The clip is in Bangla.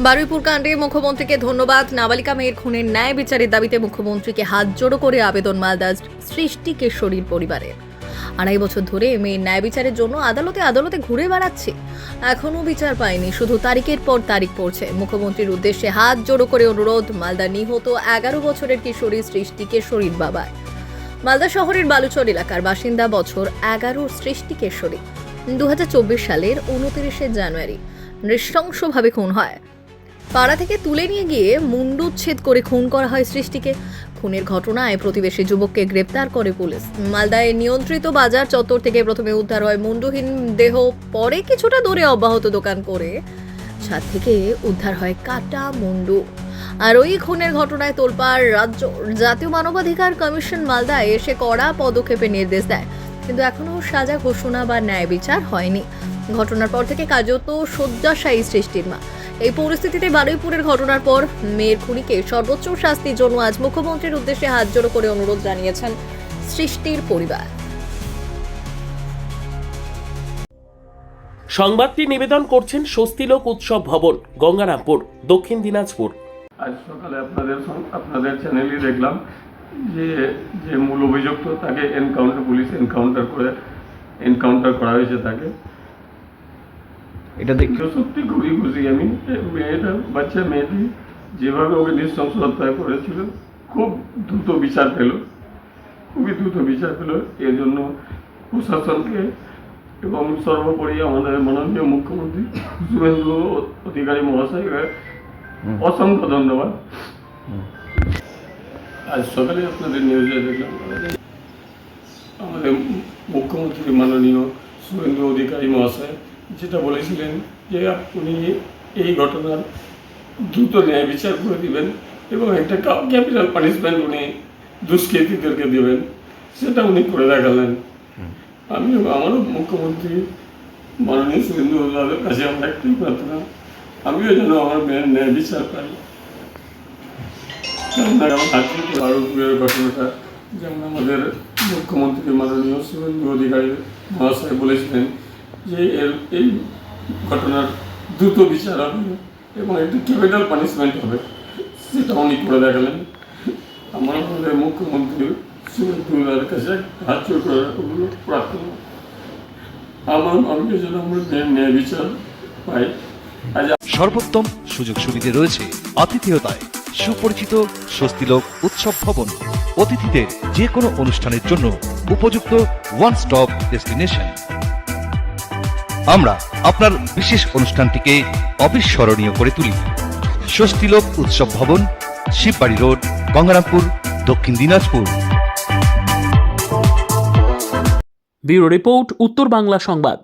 বারুইপুর কাণ্ডে মুখ্যমন্ত্রীকে ধন্যবাদ। নাবালিকা মেয়ের খুনের ন্যায় বিচারের দাবিতে মুখ্যমন্ত্রীকে হাত জোড়ো করে আবেদন মালদার সৃষ্টি কেশরীর পরিবারের। 2.5 বছর ধরে মেয়ের ন্যায় বিচারের জন্য আদালতে আদালতে ঘুরে বেড়াচ্ছে, এখনো বিচার পায়নি। শুধু তারিখের পর তারিখ পড়ছে। মুখ্যমন্ত্রীর উদ্দেশ্যে হাত জোড়ো করে অনুরোধ মালদার নিহত 11 বছরের কিশোরী সৃষ্টি কেশরীর বাবার। মালদা শহরের বালুচর এলাকার বাসিন্দা বছর 11 সৃষ্টি কেশরী 2024 সালের 29 জানুয়ারি নৃশংসভাবে খুন হয়। পাড়া থেকে তুলে নিয়ে গিয়ে মুন্ডুচ্ছেদ করে খুন করা হয় সৃষ্টিকে। খুনের ঘটনায় প্রতিবেশী যুবককে গ্রেপ্তার করে পুলিশ। মালদায় নিয়ন্ত্রিত বাজার চত্বর থেকে প্রথমে উদ্ধার হয় মুন্ডুহীন দেহ, পরে কিছুটা দূরে অব্যাহত দোকান করে ছাদ থেকে উদ্ধার হয় কাটা মুন্ডু। আর ওই খুনের ঘটনায় তোলপাড় রাজ্য। জাতীয় মানবাধিকার কমিশন মালদায় এসে কড়া পদক্ষেপের নির্দেশ দেয়, কিন্তু এখনো সাজা ঘোষণা বা ন্যায় বিচার হয়নি। ঘটনার পর থেকে কার্যত শয্যাশায়ী সৃষ্টির মা। এই পরিস্থিতিতে বারুইপুরের ঘটনার পর মেয়ের খুনিকে সর্বোচ্চ শাস্তির জন্য আজ মুখ্যমন্ত্রীর উদ্দেশ্যে হাত জোড়ো করে অনুরোধ জানিয়েছেন সৃষ্টির পরিবার। সংবাদটি নিবেদন করছেন স্বস্তিলোক উৎসব ভবন, গঙ্গারামপুর, দক্ষিণ দিনাজপুর। আজ সকালে আপনাদের চ্যানেলে দেখলাম যে মূল অভিযুক্ত তাকে পুলিশ এনকাউন্টার করা হয়েছে তাকে। এটা দেখে সত্যি খুবই খুশি আমি। বাচ্চা মেয়েটি যেভাবে ওকে নৃশংস হত্যা করেছিল, খুব দ্রুত বিচার পেল, খুবই দ্রুত বিচার পেল। এর জন্য প্রশাসনকে এবং সর্বোপরি আমাদের মাননীয় মুখ্যমন্ত্রী শুভেন্দু অধিকারী মহাশয়কে অসংখ্য ধন্যবাদ। আজ সকালে আপনাদের নিউজে দেখলাম আমাদের মুখ্যমন্ত্রী মাননীয় শুভেন্দু অধিকারী মহাশয় যেটা বলেছিলেন যে উনি এই ঘটনার দ্রুত ন্যায় বিচার করে দিবেন এবং একটা ক্যাপিটাল পানিশমেন্ট উনি দুষ্কৃতীদেরকে দেবেন, সেটা উনি করে দেখালেন। আমারও মুখ্যমন্ত্রী মাননীয় শুভেন্দু অধিকারীর কাছে আমার একটাই প্রার্থনা, আমিও যেন আমার মেয়ের ন্যায় বিচার পাই। বারুইপুরের ঘটনাটা যেমন আমাদের মুখ্যমন্ত্রী মাননীয় শুভেন্দু অধিকারী মহাশয় বলেছিলেন যে এই ঘটনার দ্রুত বিচার হবে এবং একটি ক্যাপিটাল পানিশমেন্ট হবে, সেটা উনি করে দেখালেন। আমাদের মুখ্যমন্ত্রী শুভেন্দু অধিকারীর কাছে হাত জোড় করে প্রার্থনা, আমিও যেন আমার ন্যায় বিচার পাই। সর্বোত্তম সুযোগ সুবিধা রয়েছে আতিথেয়তায়। সুপরিচিত স্বস্তিলোক উৎসব ভবন অতিথিদের যে কোনো অনুষ্ঠানের জন্য উপযুক্ত ওয়ান স্টপ ডেস্টিনেশন। আমরা আপনার বিশেষ অনুষ্ঠানটিকে অবিস্মরণীয় করে তুলি। স্বস্তিলোক উৎসব ভবন, শিববাড়ি রোড, গঙ্গারামপুর, দক্ষিণ দিনাজপুর। ব্যুরো রিপোর্ট, উত্তর বাংলা সংবাদ।